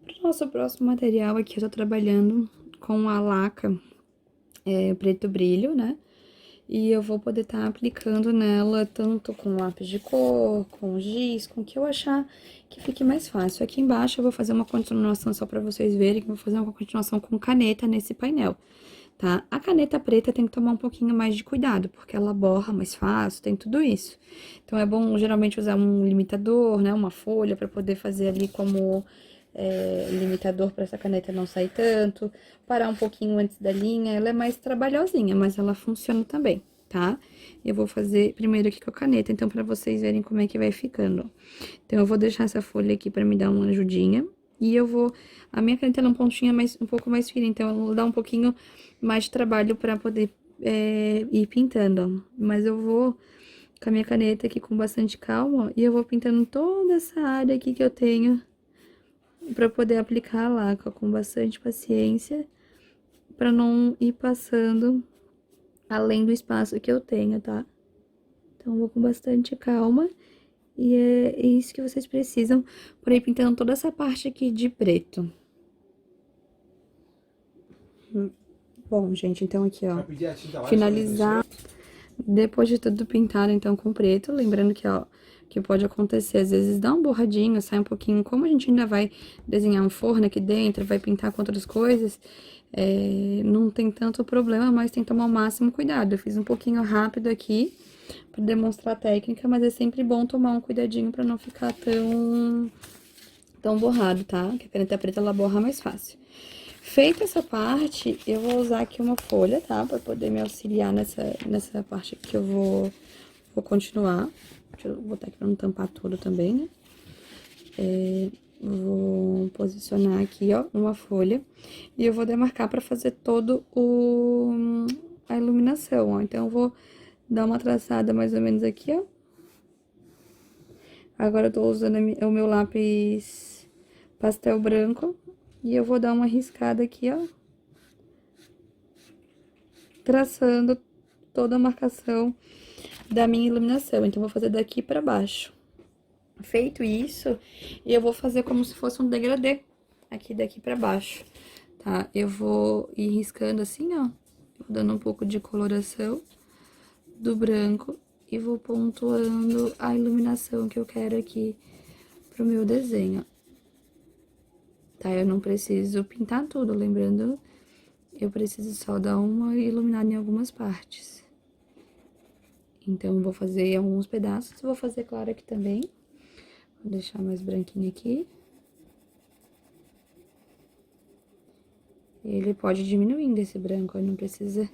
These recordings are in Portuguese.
Para o nosso próximo material aqui, eu tô trabalhando com a laca preto brilho, né? E eu vou poder estar aplicando nela tanto com lápis de cor, com giz, com o que eu achar que fique mais fácil. Aqui embaixo eu vou fazer uma continuação só pra vocês verem, que eu vou fazer uma continuação com caneta nesse painel, tá? A caneta preta tem que tomar um pouquinho mais de cuidado, porque ela borra mais fácil, tem tudo isso. Então é bom geralmente usar um limitador, né, uma folha pra poder fazer ali como limitador para essa caneta não sair tanto, parar um pouquinho antes da linha, ela é mais trabalhosinha, mas ela funciona também, tá? Eu vou fazer primeiro aqui com a caneta, então, para vocês verem como é que vai ficando. Então, eu vou deixar essa folha aqui para me dar uma ajudinha, e eu vou... A minha caneta ela é um pontinha um pouco mais fina, então, eu vou dar um pouquinho mais de trabalho para poder ir pintando, mas eu vou com a minha caneta aqui com bastante calma, e eu vou pintando toda essa área aqui que eu tenho para poder aplicar a laca com bastante paciência, para não ir passando além do espaço que eu tenho, tá? Então, vou com bastante calma, e é isso que vocês precisam, por aí pintando toda essa parte aqui de preto. Bom, gente, então aqui, ó, finalizar, depois de tudo pintado, então, com preto, lembrando que, ó, que pode acontecer, às vezes dá um borradinho, sai um pouquinho, como a gente ainda vai desenhar um forno aqui dentro, vai pintar com outras coisas, não tem tanto problema, mas tem que tomar o máximo cuidado. Eu fiz um pouquinho rápido aqui, pra demonstrar a técnica, mas é sempre bom tomar um cuidadinho pra não ficar tão borrado, tá? Que a caneta preta, ela borra mais fácil. Feita essa parte, eu vou usar aqui uma folha, tá? Pra poder me auxiliar nessa parte que eu vou continuar. Deixa eu botar aqui pra não tampar tudo também, né? Vou posicionar aqui, ó, uma folha. E eu vou demarcar pra fazer todo a iluminação, ó. Então, eu vou dar uma traçada mais ou menos aqui, ó. Agora, eu tô usando o meu lápis pastel branco. E eu vou dar uma riscada aqui, ó. Traçando toda a marcação da minha iluminação. Então, eu vou fazer daqui pra baixo. Feito isso, eu vou fazer como se fosse um degradê aqui daqui pra baixo, tá? Eu vou ir riscando assim, ó, vou dando um pouco de coloração do branco e vou pontuando a iluminação que eu quero aqui pro meu desenho, tá? Eu não preciso pintar tudo, lembrando, eu preciso só dar uma iluminada em algumas partes. Então, eu vou fazer alguns pedaços, vou fazer claro aqui também. Vou deixar mais branquinho aqui. Ele pode diminuindo esse branco, não precisa...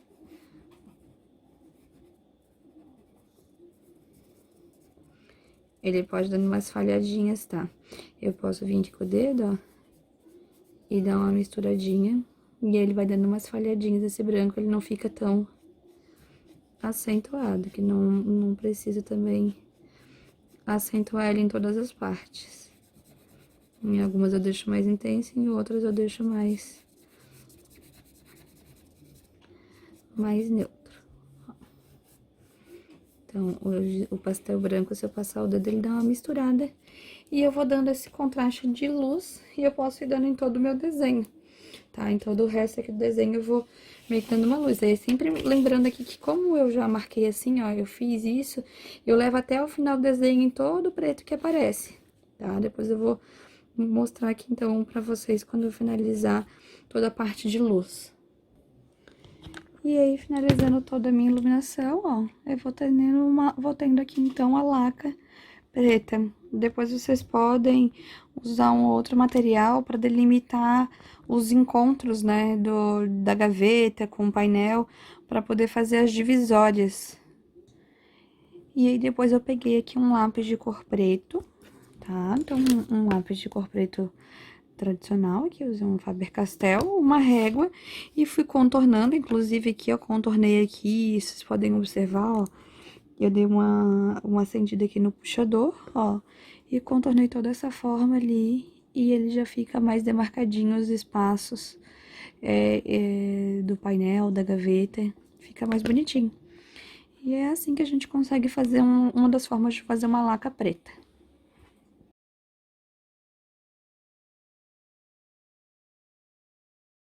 Ele pode dando umas falhadinhas, tá? Eu posso vir aqui com o dedo, ó, e dar uma misturadinha. E ele vai dando umas falhadinhas, esse branco, ele não fica tão acentuado, que não precisa também acentuar ele em todas as partes. Em algumas eu deixo mais intenso, em outras eu deixo mais neutro. Então, hoje, o pastel branco, se eu passar o dedo, ele dá uma misturada. E eu vou dando esse contraste de luz, e eu posso ir dando em todo o meu desenho, tá? Em todo o resto aqui do desenho, eu vou meio que dando uma luz. Aí, sempre lembrando aqui que como eu já marquei assim, ó, eu fiz isso, eu levo até o final do desenho em todo o preto que aparece, tá? Depois eu vou mostrar aqui, então, pra vocês quando eu finalizar toda a parte de luz. E aí, finalizando toda a minha iluminação, ó, eu vou tendo aqui, então, a laca preta. Depois vocês podem usar um outro material para delimitar os encontros, né, da gaveta com o painel, para poder fazer as divisórias. E aí, depois eu peguei aqui um lápis de cor preto, tá? Então, um lápis de cor preto tradicional, aqui usei um Faber-Castell, uma régua, e fui contornando, inclusive aqui, eu contornei aqui, vocês podem observar, ó, eu dei uma acendida aqui no puxador, ó, e contornei toda essa forma ali, e ele já fica mais demarcadinho os espaços do painel, da gaveta, fica mais bonitinho. E é assim que a gente consegue fazer uma das formas de fazer uma laca preta.